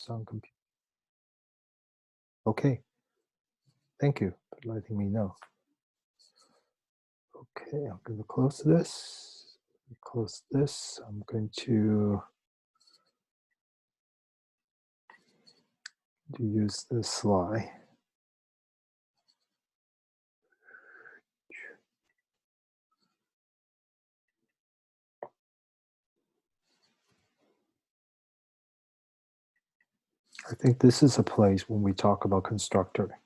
Some computer. Okay. Thank you for letting me know. Okay, I'm going to close this. Close this. I'm going to use this slide. I think this is a place when we talk about constructor.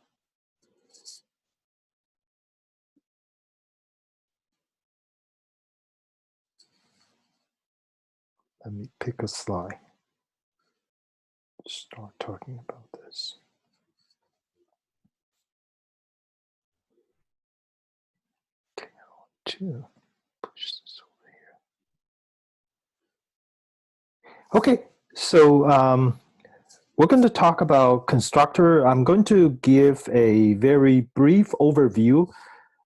Let me pick a slide. Start talking about this. Okay, I want to push this over here. Okay, so we're going to talk about constructor. I'm going to give a very brief overview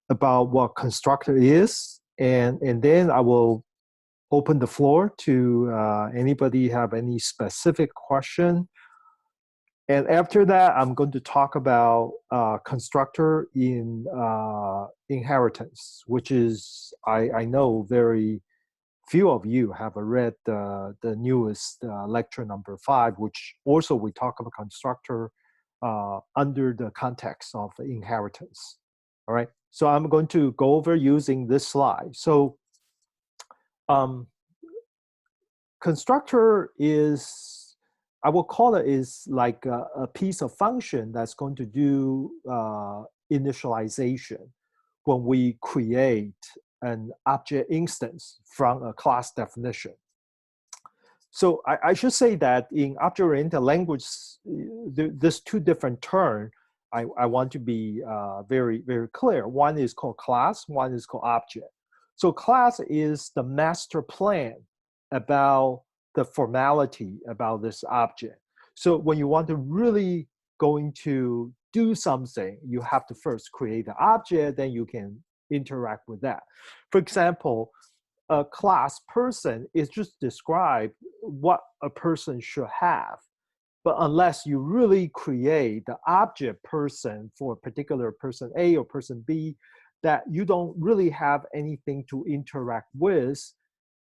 about what constructor is, and then I will open the floor to anybody have any specific question. And after that, I'm going to talk about constructor in inheritance, which is, I know very few of you have read the newest lecture number 5, which also we talk about constructor under the context of inheritance. All right, so I'm going to go over using this slide. So constructor is, I will call it, is like a piece of function that's going to do initialization when we create an object instance from a class definition. So I should say that in object-oriented language, there's 2 different terms I want to be very, very clear. One is called class, one is called object. So class is the master plan about the formality about this object. So when you want to really going to do something, you have to first create the object, then you can interact with that. For example, a class person is just describe what a person should have. But unless you really create the object person for a particular person A or person B, that you don't really have anything to interact with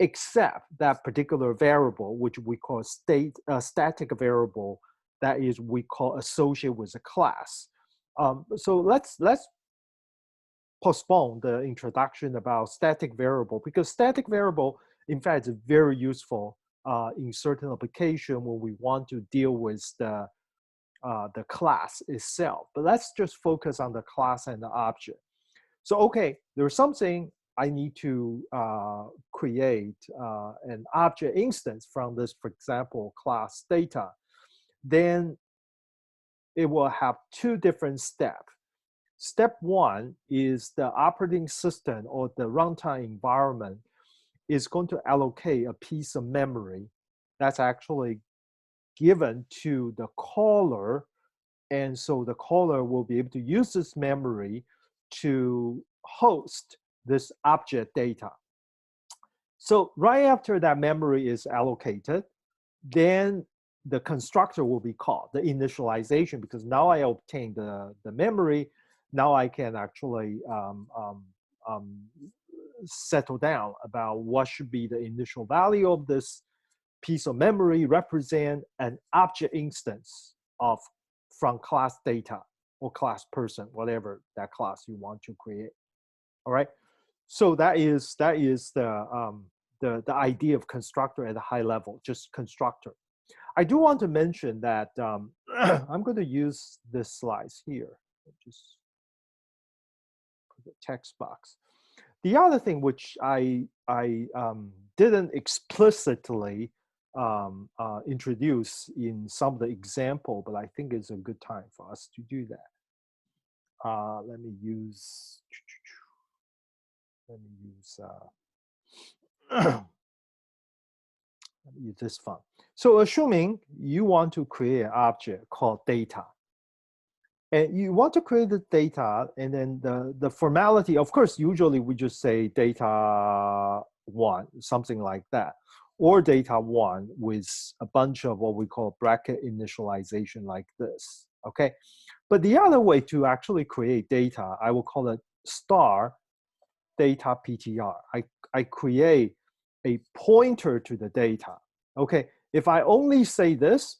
except that particular variable, which we call static variable, that is we call associated with a class. So let's postpone the introduction about static variable, because static variable, in fact, is very useful in certain application when we want to deal with the class itself. But let's just focus on the class and the object. So, okay, there's something I need to create an object instance from this, for example, class data. Then it will have 2 different steps. Step 1 is the operating system or the runtime environment is going to allocate a piece of memory that's actually given to the caller. And so the caller will be able to use this memory to host this object data. So right after that memory is allocated, then the constructor will be called, the initialization, because now I obtain the memory. Now I can actually settle down about what should be the initial value of this piece of memory, represent an object instance of from class data or class person, whatever that class you want to create. All right. So that is the idea of constructor at a high level, just constructor. I do want to mention that I'm going to use this slides here. Just put the text box. The other thing which I didn't explicitly introduce in some of the example, but I think it's a good time for us to do that. Let me use this font. So assuming you want to create an object called data, and you want to create the data, and then the formality, of course, usually we just say data 1, something like that. or data 1 with a bunch of what we call bracket initialization like this, okay? But the other way to actually create data, I will call it star data PTR. I create a pointer to the data, okay? If I only say this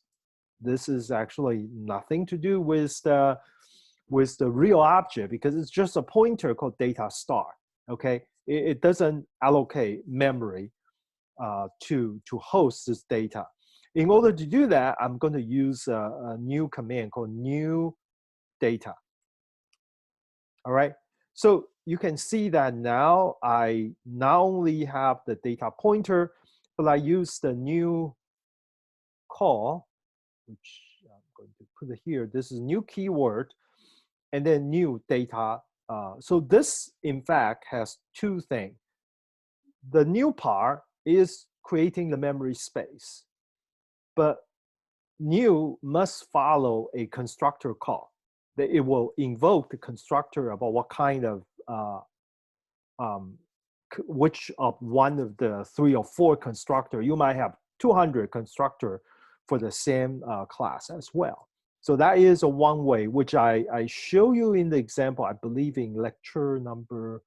is actually nothing to do with the real object because it's just a pointer called data star, okay? It doesn't allocate memory to host this data. In order to do that, I'm going to use a new command called new data. All right. So you can see that now I not only have the data pointer, but I use the new call, which I'm going to put it here. This is new keyword, and then new data. So this, in fact, has two things. The new part is creating the memory space, but new must follow a constructor call. That it will invoke the constructor about what kind of which of one of the 3 or 4 constructor. You might have 200 constructor for the same class as well. So that is a one way, which I show you in the example, I believe in lecture number,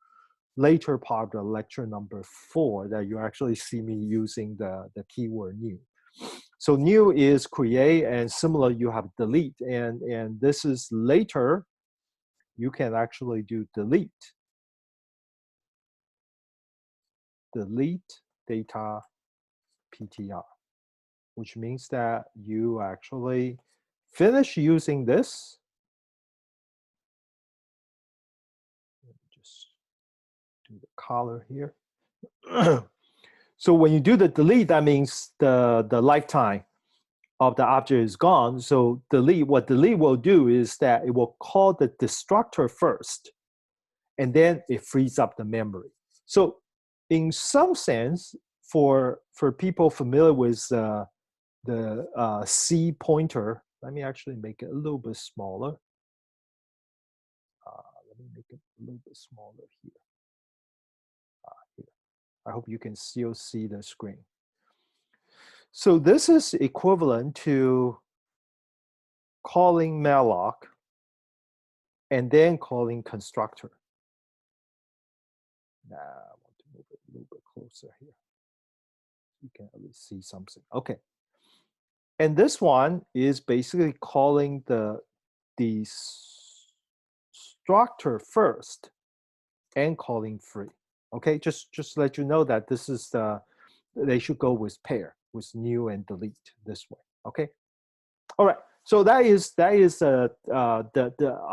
later part of the lecture number 4, that you actually see me using the keyword new. So new is create, and similar you have delete, and this is later, you can actually do delete data PTR, which means that you actually finish using this. Let me just do the color here. So when you do the delete, that means the lifetime of the object is gone. So delete, what delete will do is that it will call the destructor first, and then it frees up the memory. So in some sense, for people familiar with the C pointer, let me actually make it a little bit smaller. Let me make it a little bit smaller here. Here. I hope you can still see the screen. So this is equivalent to calling malloc and then calling constructor. Now I want to move it a little bit closer here. You can at least see something. Okay. And this one is basically calling the structure first and calling free. Okay, just let you know that this is they should go with pair, with new and delete this way. Okay. All right. So that is the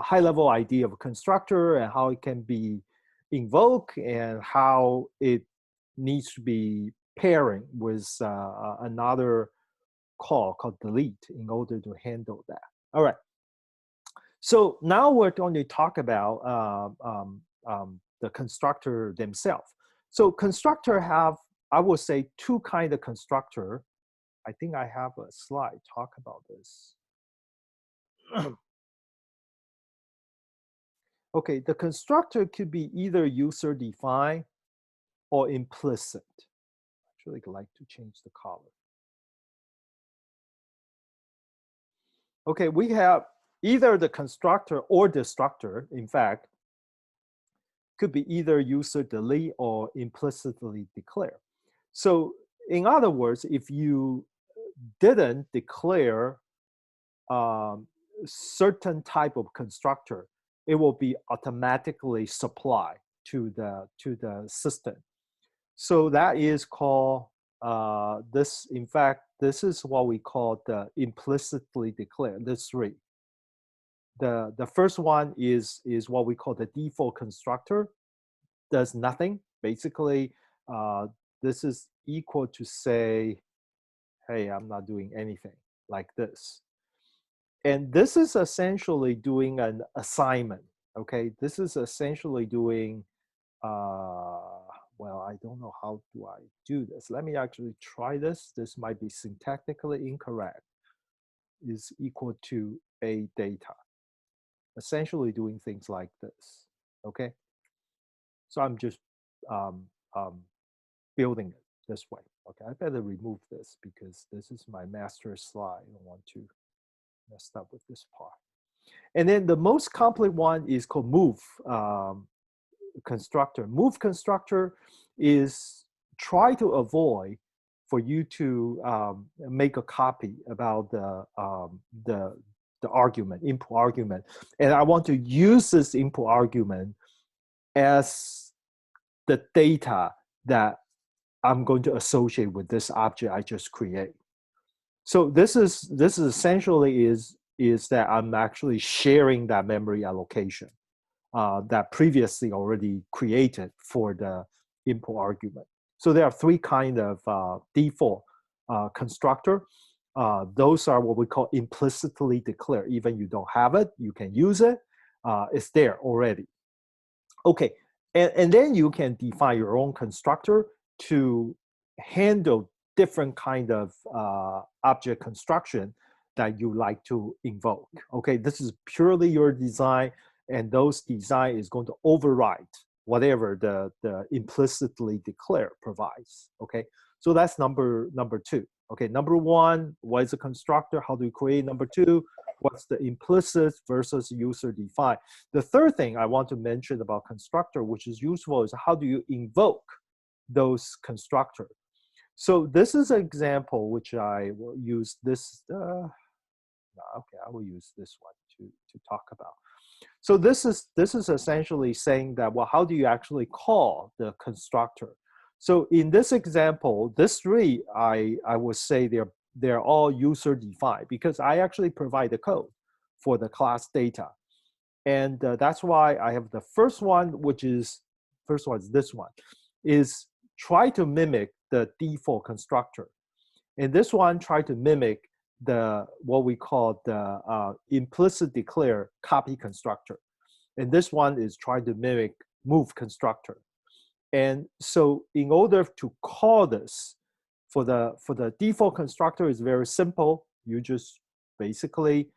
high level idea of a constructor and how it can be invoked and how it needs to be pairing with another call called delete in order to handle that. All right. So now we're going to talk about the constructor themselves. So constructor have, I would say, 2 kinds of constructor. I think I have a slide talk about this. Okay, the constructor could be either user defined or implicit. Actually, I'd like to change the color. Okay, we have either the constructor or destructor, in fact, could be either user delete or implicitly declare. So in other words, if you didn't declare certain type of constructor, it will be automatically supplied to the system. So that is called this. In fact, this is what we call the implicitly declared. There's 3. The first one is what we call the default constructor. Does nothing. Basically, this is equal to say, hey, I'm not doing anything, like this. And this is essentially doing an assignment. Okay, this is essentially doing, well, I don't know how do I do this. Let me actually try this. This might be syntactically incorrect. Is equal to a data. Essentially doing things like this. Okay, so I'm just building it this way. Okay, I better remove this because this is my master slide. I don't want to mess up with this part. And then the most complex one is called move constructor. Move constructor is try to avoid for you to make a copy about the argument, input argument. And I want to use this input argument as the data that I'm going to associate with this object I just create. So this is essentially is that I'm actually sharing that memory allocation that previously already created for the input argument. So there are three kind of default constructor. Those are what we call implicitly declared. Even you don't have it, you can use it. It's there already. Okay, and then you can define your own constructor to handle different kind of object construction that you like to invoke. Okay, this is purely your design, and those design is going to override whatever the implicitly declared provides. Okay, so that's number two. Okay, number one, what is a constructor? How do you create? Number two, what's the implicit versus user defined? The third thing I want to mention about constructor, which is useful, is how do you invoke those constructor? So this is an example which I will use this. Okay, I will use this one to talk about. So this is essentially saying that, well, how do you actually call the constructor? So in this example, this three, I would say they're all user defined because I actually provide the code for the class data. And that's why I have the first one, which is, first one is this one, is try to mimic the default constructor. And this one try to mimic the what we call the implicit declare copy constructor. And this one is trying to mimic move constructor. And so in order to call this for the default constructor is very simple. You just basically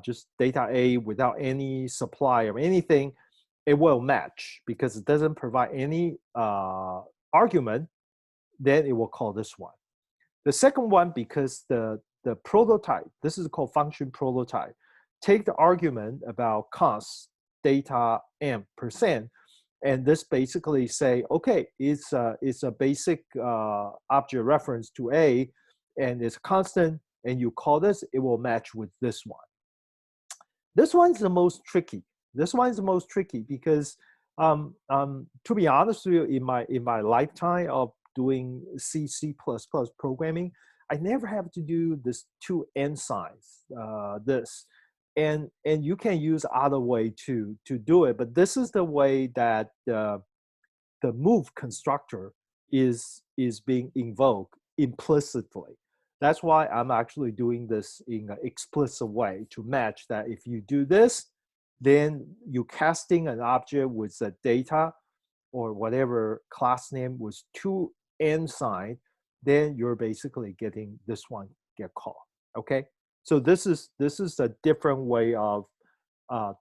just data A without any supply or anything, it will match because it doesn't provide any argument, then it will call this one. The second one, because the prototype, this is called function prototype, take the argument about const data m %, and this basically say, okay, it's a basic object reference to A, and it's constant, and you call this, it will match with this one. This one's the most tricky. This one's the most tricky because, to be honest with you, in my lifetime of doing C, C++ programming, I never have to do this two n signs, this. And you can use other way to do it, but this is the way that the move constructor is being invoked implicitly. That's why I'm actually doing this in an explicit way to match that if you do this, then you casting an object with the data or whatever class name with two n sign, then you're basically getting this one get called. Okay, so this is a different way of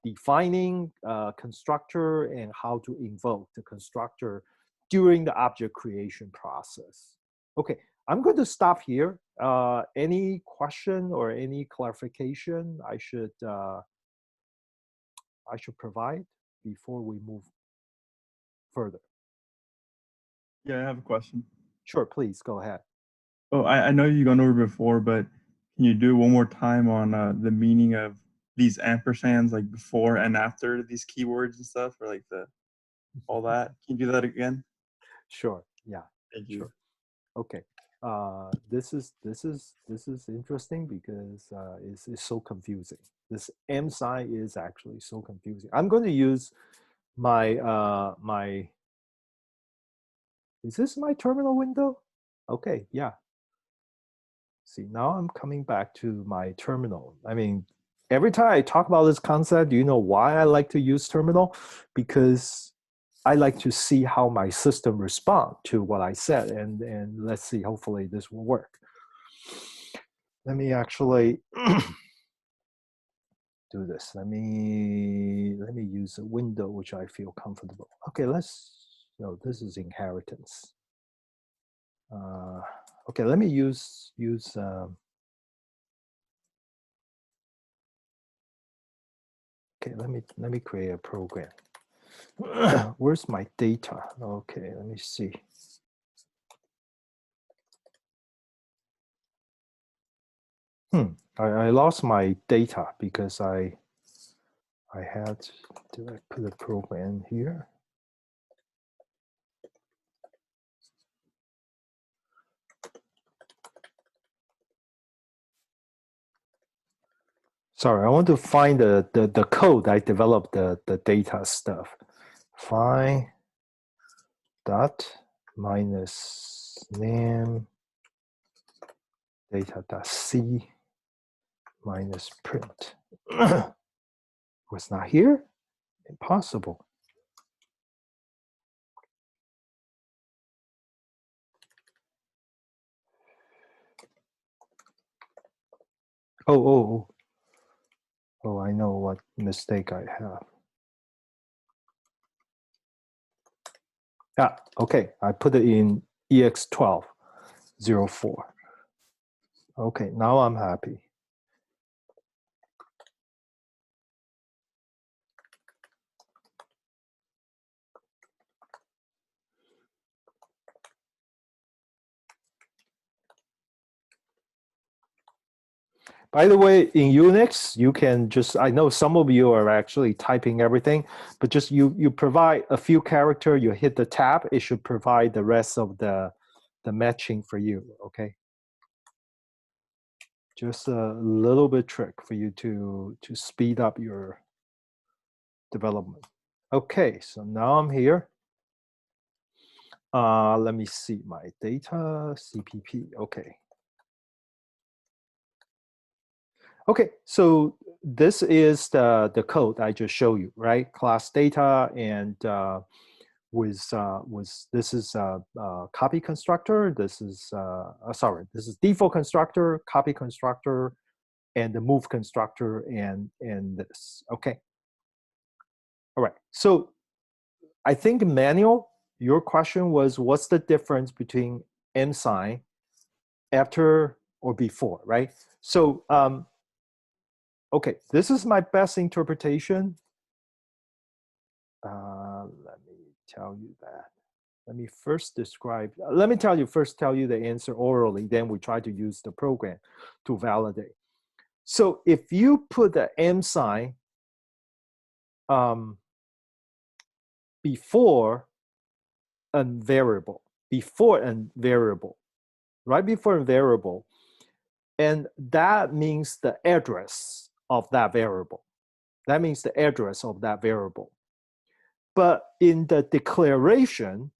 defining constructor and how to invoke the constructor during the object creation process. Okay, I'm going to stop here. Any question or any clarification I should provide before we move further? Yeah, I have a question. Sure, please go ahead. Oh, I know you've gone over before, but can you do one more time on the meaning of these ampersands, like before and after these keywords and stuff, or like all that? Can you do that again? Sure. Yeah. Thank you. Sure. Okay. This is interesting because it's so confusing. This M sign is actually so confusing. I'm going to use my is this my terminal window? Okay, yeah. See, now I'm coming back to my terminal. I mean, every time I talk about this concept, do you know why I like to use terminal? Because I like to see how my system respond to what I said, and let's see, hopefully this will work. Let me actually do this. Let me use a window which I feel comfortable. Okay, let's, no, this is inheritance. Okay, let me use okay, let me create a program. Where's my data? Okay, let me see. I lost my data because I had, did I put a program here? Sorry, I want to find the code I developed the data stuff. Find dot minus name data dot c minus print. Was not here? Impossible. Oh, I know what mistake I have. Ah, okay, I put it in EX1204. Okay, now I'm happy. By the way, in Unix, you can just, I know some of you are actually typing everything, but just you provide a few character, you hit the tab, it should provide the rest of the matching for you, okay? Just a little bit trick for you to speed up your development. Okay, so now I'm here. Let me see my data, CPP, okay. Okay, so this is the code I just showed you, right? Class data and this is copy constructor. This is sorry, this is default constructor, copy constructor, and the move constructor, and this. Okay. All right. So I think Manuel, your question was, what's the difference between M sign after or before, right? So okay, this is my best interpretation. Let me tell you that. Let me first describe, let me first tell you the answer orally, then we try to use the program to validate. So if you put the M sign before a variable, right before a variable, and that means the address of that variable. That means the address of that variable. But in the declaration,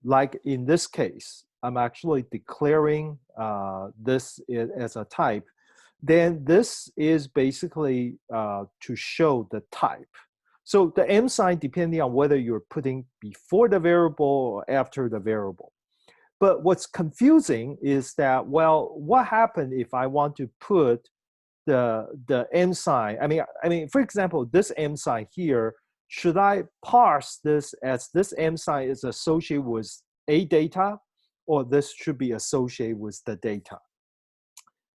like in this case, I'm actually declaring this as a type, then this is basically to show the type. So the M sign, depending on whether you're putting before the variable or after the variable. But what's confusing is that, well, what happened if I want to put the M sign? I mean, for example, this M sign here, should I parse this as this M sign is associated with a data, or this should be associated with the data?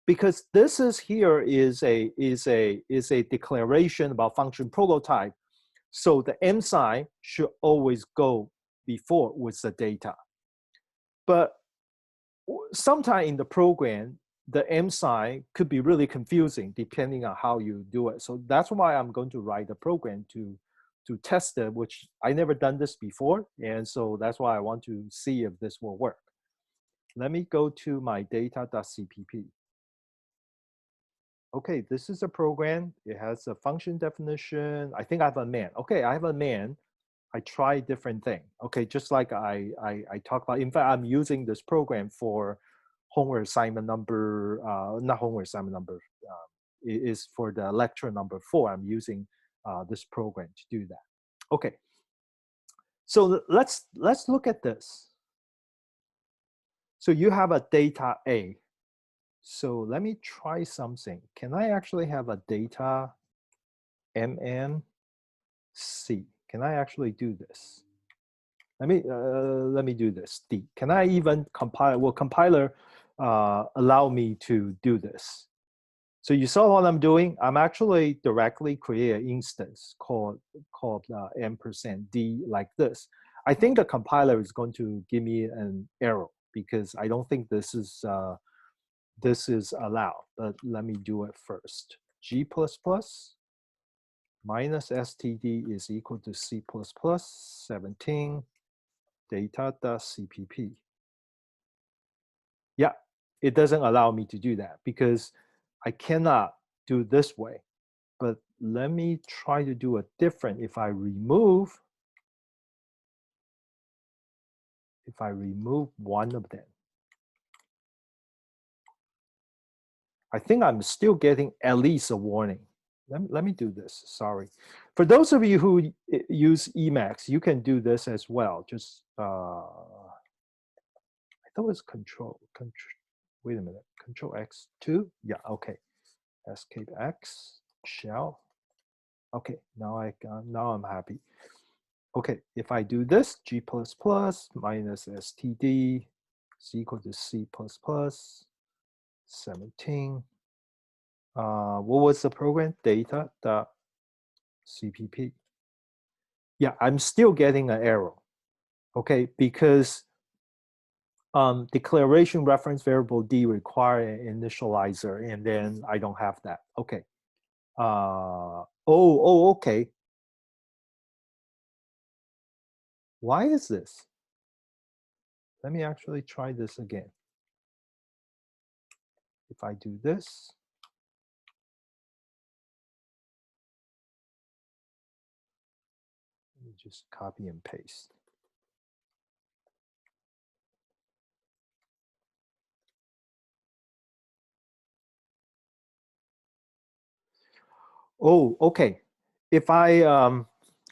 Because this is here is a declaration about function prototype, so the M sign should always go before with the data. But sometime in the program, the M sign could be really confusing depending on how you do it. So that's why I'm going to write a program to test it, which I never done this before. And so that's why I want to see if this will work. Let me go to my data.cpp. Okay, this is a program. It has a function definition. I think I have a man. Okay, I have a man. I try different thing. Okay, just like I talked about. In fact, I'm using this program for homework assignment number, not homework assignment number, is for the lecture number 4. I'm using this program to do that. Okay, so let's look at this. So you have a data A. So let me try something. Can I actually have a data MN C? Can I actually do this? Let me do this. D. Can I even compile? Well, compiler allow me to do this. So you saw what I'm doing. I'm actually directly create an instance called %d like this. I think the compiler is going to give me an error because I don't think this is allowed. But let me do it first. G++ minus std is equal to C++ 17 data.cpp. Yeah, it doesn't allow me to do that because I cannot do this way. But let me try to do it different. If I remove one of them, I think I'm still getting at least a warning. Let me do this, sorry. For those of you who use Emacs, you can do this as well. Just, I thought it was control, wait a minute, Control X2? Yeah, okay. Escape X, shell. Okay, now I'm happy. Okay, if I do this, G++ minus std is equal to C++ 17. What was the program? Data.cpp. Yeah, I'm still getting an error. Okay, because declaration reference variable D require an initializer, and then I don't have that. Okay. Okay. Why is this? Let me actually try this again. If I do this, let me just copy and paste. Oh, okay. If I,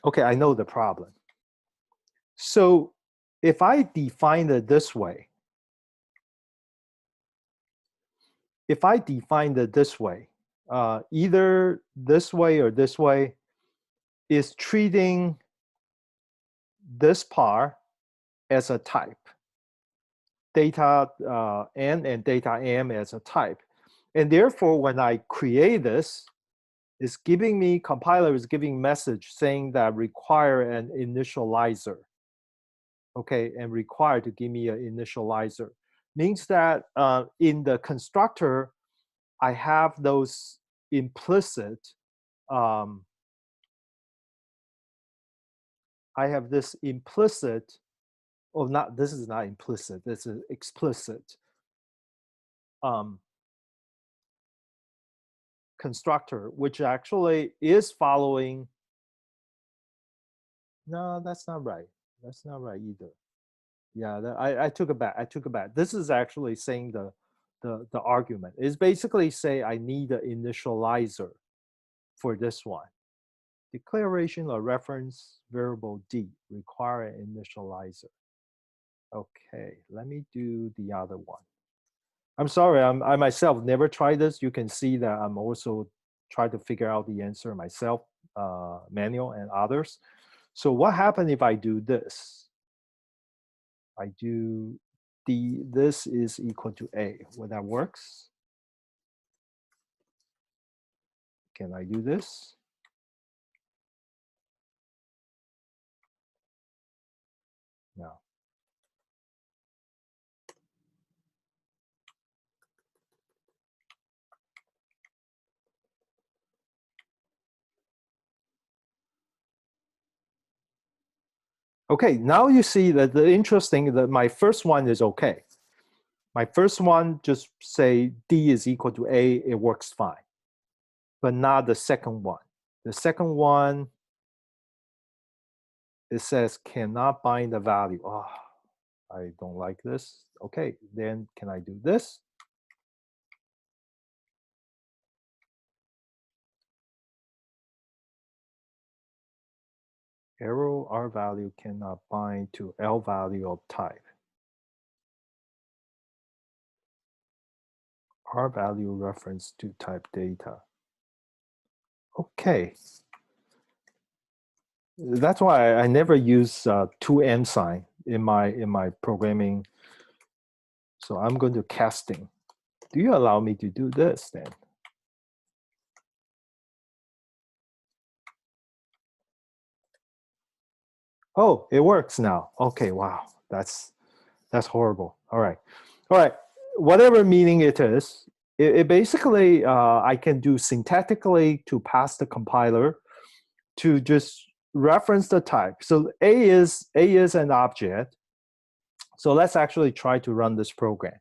okay, I know the problem. So if I define it this way, either this way or this way, is treating this part as a type, data n and data m as a type. And therefore, when I create this, it's giving me, compiler is giving message saying that require an initializer. Okay, and require to give me an initializer. Means that in the constructor, I have those implicit, I have this implicit, oh, not, this is not implicit, this is explicit constructor, which actually is following, no, that's not right. That's not right either. Yeah, I took it back. This is actually saying the argument. It's basically say I need an initializer for this one. Declaration or reference variable D require an initializer. Okay, let me do the other one. I'm sorry, I myself never tried this. You can see that I'm also trying to figure out the answer myself, manual and others. So what happens if I do this? I do this is equal to A. Well, that works. Can I do this? No. Okay, now you see that the interesting that my first one is okay. My first one just say D is equal to A, it works fine. But not the second one. The second one, it says cannot bind the value. Oh, I don't like this. Okay, then can I do this? Arrow R value cannot bind to L value of type. R value reference to type data. Okay. That's why I never use 2M sign in my programming. So I'm going to casting. Do you allow me to do this then? Oh, it works now. Okay, wow, that's horrible. All right, whatever meaning it is, it basically I can do syntactically to pass the compiler to just reference the type. So A is an object. So let's actually try to run this program.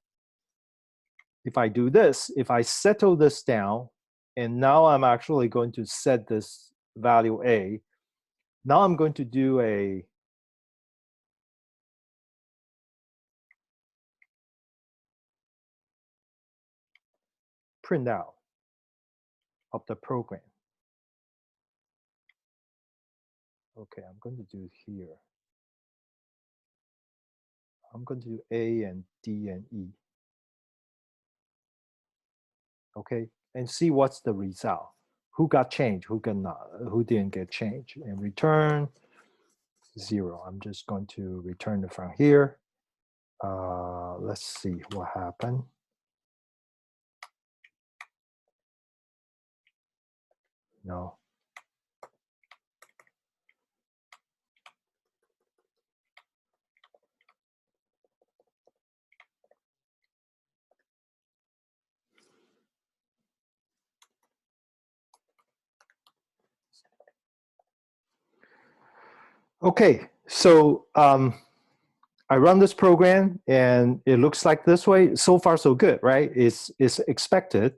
If I do this, if I settle this down, and now I'm actually going to set this value A. Now I'm going to do a print out of the program. Okay, I'm going to do here. I'm going to do A and D and E. Okay, and see what's the result. Who got changed, who got not, who didn't get changed, and return 0. I'm just going to return it from here. Let's see what happened. No. Okay, so I run this program and it looks like this way. So far, so good, right? It's expected.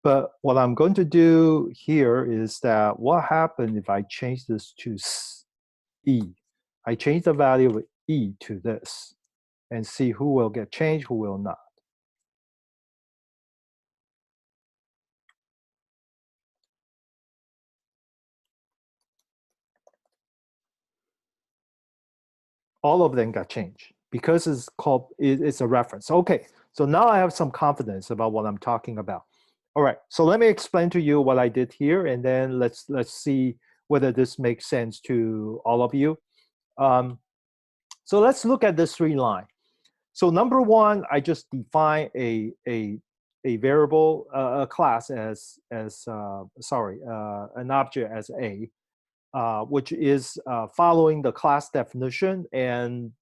But what I'm going to do here is that what happens if I change this to E? I change the value of E to this and see who will get changed, who will not. All of them got changed because it's called, it's a reference. Okay, so now I have some confidence about what I'm talking about. All right, so let me explain to you what I did here, and then let's see whether this makes sense to all of you. So let's look at this 3 line. So number 1, I just define a variable, a class as an object as A, which is following the class definition, and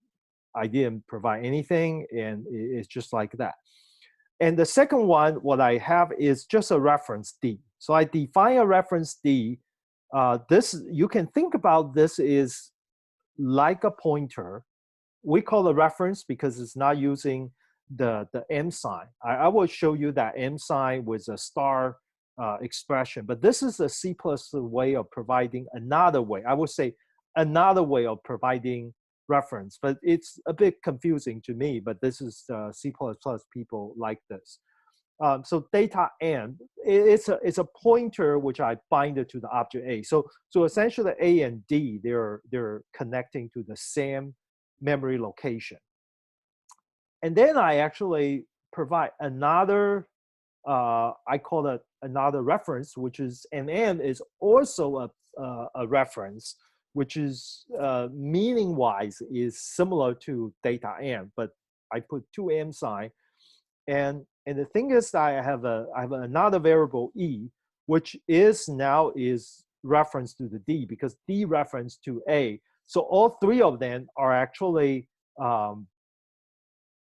I didn't provide anything, and it's just like that. And the second one, what I have is just a reference D. So I define a reference D. This, you can think about this is like a pointer. We call it reference because it's not using the M sign. I will show you that M sign with a star expression, but this is a C+ way of providing another way. I would say another way of providing reference, but it's a bit confusing to me, but this is C++ people like this. So data M, it's a pointer which I bind it to the object A. So essentially A and D, they're connecting to the same memory location. And then I actually provide another, I call it another reference, which is, and M is also a reference, which is meaning-wise is similar to data M, but I put 2 M sign. And the thing is that I have another variable E, which is now is reference to the D because D reference to A. So all 3 of them are actually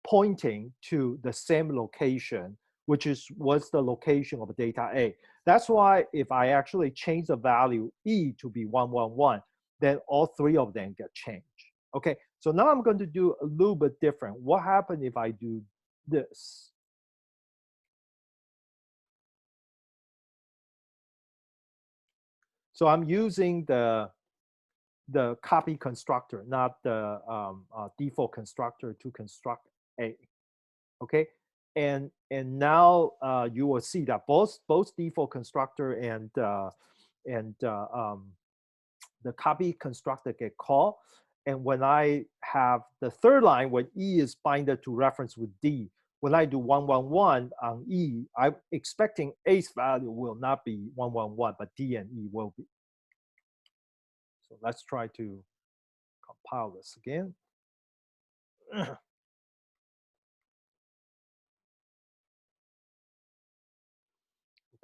pointing to the same location, which was the location of data A. That's why if I actually change the value E to be 111, then all 3 of them get changed. Okay, so now I'm going to do a little bit different. What happens if I do this? So I'm using the copy constructor, not the default constructor to construct A. Okay, and now you will see that both default constructor and the copy constructor get called. And when I have the third line, when E is binded to reference with D, when I do 111 on E, I'm expecting A's value will not be 111, but D and E will be. So let's try to compile this again.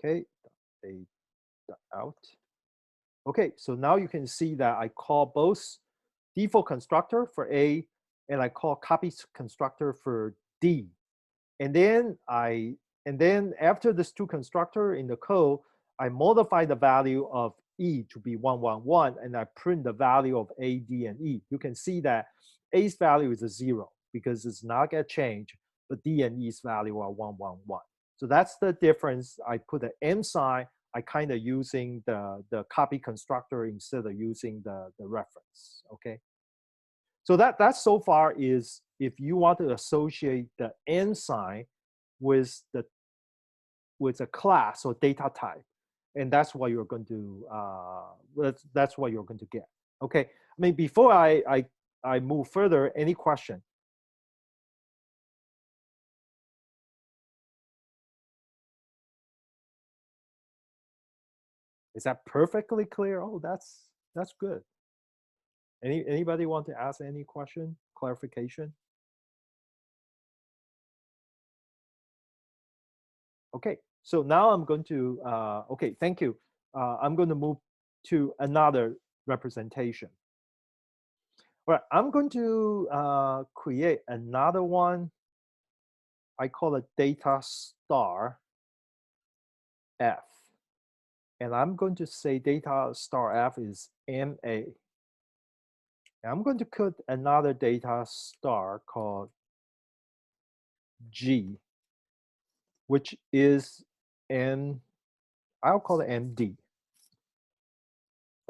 Okay, a out. Okay, so now you can see that I call both default constructor for A and I call copy constructor for D. And then after this two constructor in the code, I modify the value of E to be 111 and I print the value of A, D, and E. You can see that A's value is a 0 because it's not gonna change, but D and E's value are 111. So that's the difference. I put an M sign. I kind of using the copy constructor instead of using the reference, okay? So that so far is if you want to associate the N sign with a class or data type, and that's what you're going to that's what you're going to get. Okay. I mean, before I move further, any question? Is that perfectly clear? Oh, that's good. Anybody want to ask any question, clarification? Okay, so now I'm going to, okay, thank you. I'm going to move to another representation. All right, I'm going to create another one. I call it data star F. And I'm going to say data star F is MA. And I'm going to put another data star called G, which is I'll call it MD.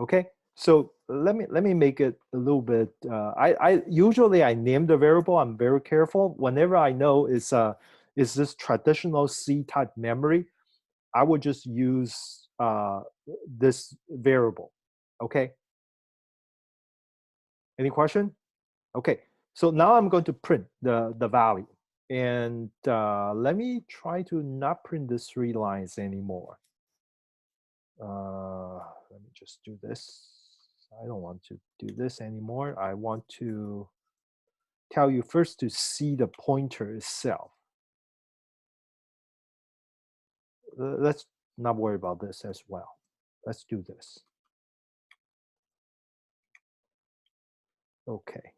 Okay, so let me make it a little bit. I usually I name the variable. I'm very careful. Whenever I know is this traditional C type memory, I would just use this variable. Okay. Any question? Okay. So now I'm going to print the value, and let me try to not print the 3 lines anymore. Let me just do this. I don't want to do this anymore. I want to tell you first to see the pointer itself. Let's not worry about this as well. Let's do this. Okay.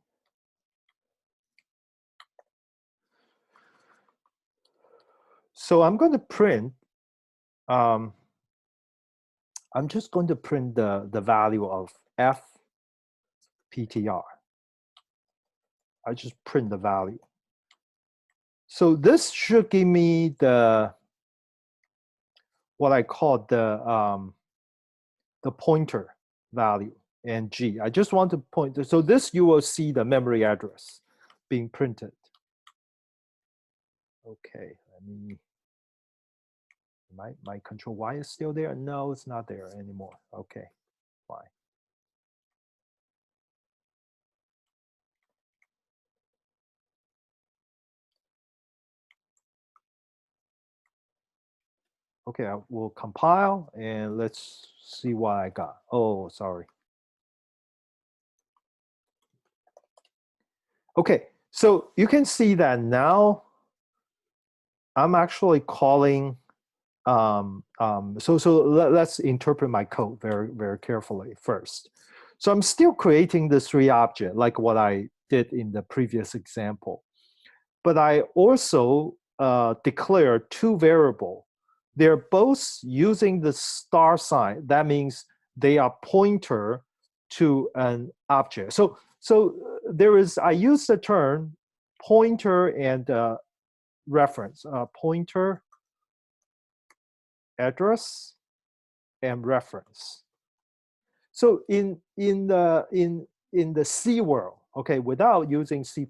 So I'm going to print, I'm just going to print the value of F PTR. I just print the value. So this should give me what I call the pointer value and G. I just want to point. So this you will see the memory address being printed. Okay, let me. My control Y is still there? No, it's not there anymore. Okay, fine. Okay, I will compile and let's see what I got. Oh, sorry. Okay, so you can see that now I'm actually calling, let's interpret my code very carefully first. So I'm still creating the 3 object like what I did in the previous example. But I also declare 2 variable. They're both using the star sign. That means they are pointer to an object. So there is, I use the term pointer and reference. Pointer, address, and reference. So in the C world, okay, without using C++,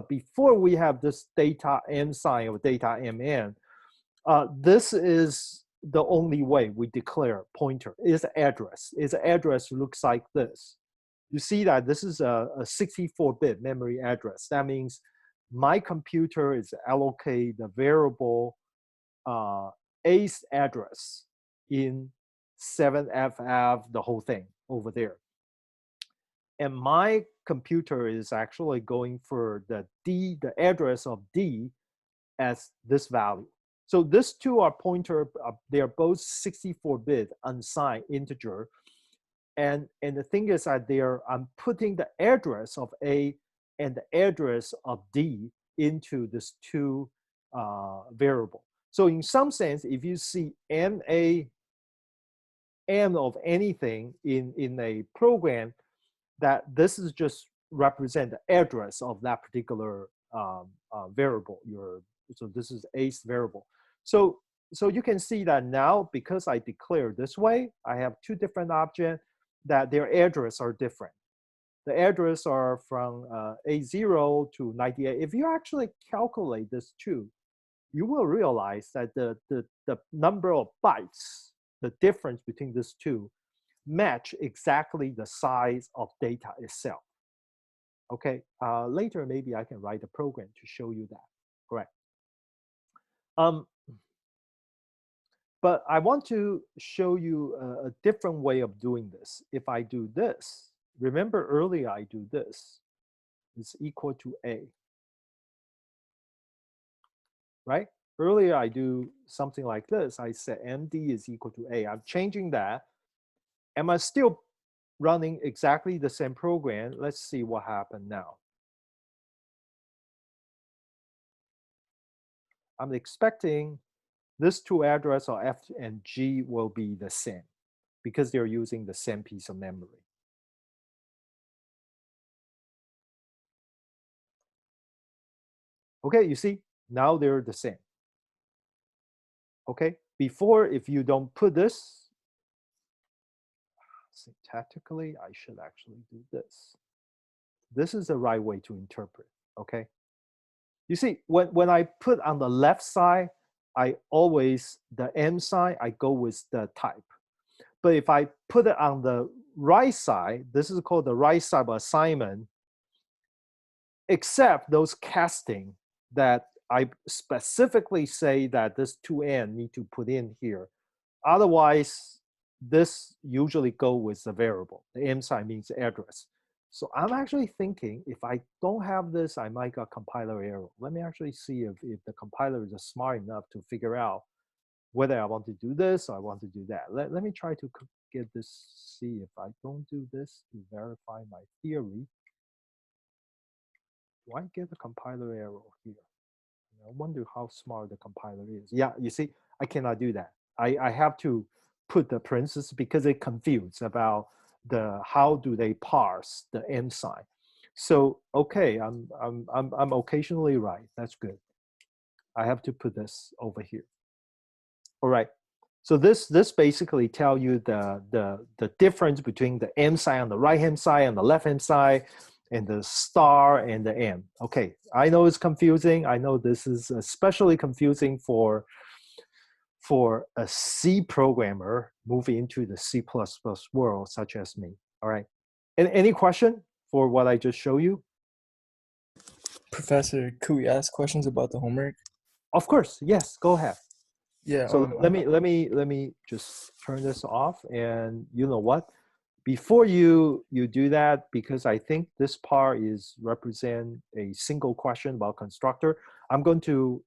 before we have this data M sign or data MN, this is the only way we declare pointer is address. Its address looks like this. You see that this is a 64-bit memory address. That means my computer is allocate the variable A's address in 7FF, the whole thing over there. And my computer is actually going for the address of D as this value. So these two are pointer, they are both 64-bit unsigned integer. And the thing is that I'm putting the address of A and the address of D into this two variable. So in some sense, if you see M of anything in a program, that this is just represent the address of that particular variable. So this is A's variable. So you can see that now, because I declare this way, I have two different objects that their address are different. The address are from A0 to 98. If you actually calculate this two, you will realize that the number of bytes, the difference between these two, match exactly the size of data itself. Okay, later maybe I can write a program to show you that. Correct. But I want to show you a different way of doing this. If I do this, remember earlier I do this, it's equal to A. Right? Earlier I do something like this. I said MD is equal to A. I'm changing that. Am I still running exactly the same program? Let's see what happened now. I'm expecting these two addresses of F and G will be the same because they're using the same piece of memory. Okay, you see, now they're the same. Okay, before, if you don't put this, syntactically, I should actually do this. This is the right way to interpret, okay? You see, when I put on the left side, I always, the M side, I go with the type. But if I put it on the right side, this is called the right side assignment, except those casting that I specifically say that this 2N need to put in here. Otherwise, this usually go with the variable. The M side means the address. So I'm actually thinking if I don't have this, I might get compiler error. Let me actually see if the compiler is smart enough to figure out whether I want to do this or I want to do that. Let me try to get this, see if I don't do this to verify my theory. Do I get a compiler error here? I wonder how smart the compiler is. Yeah, you see, I cannot do that. I have to put the parentheses because it confused about how do they parse the M sign. So okay, I'm occasionally right. That's good. I have to put this over here. All right. So this basically tell you the difference between the M sign on the right hand side and the left hand side, and the star and the M. Okay, I know it's confusing. I know this is especially confusing for a C programmer moving into the C++ world, such as me. All right. Any question for what I just showed you? Professor, could we ask questions about the homework? Of course. Yes. Go ahead. Yeah. So let me just turn this off. And you know what? Before you do that, because I think this part is represent a single question about constructor, I'm going to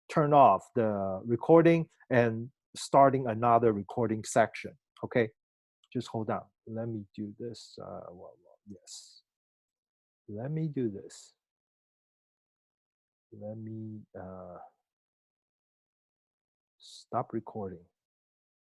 turn off the recording and starting another recording section. Okay, just hold on. Let me do this. Yes. Let me do this. Let me stop recording.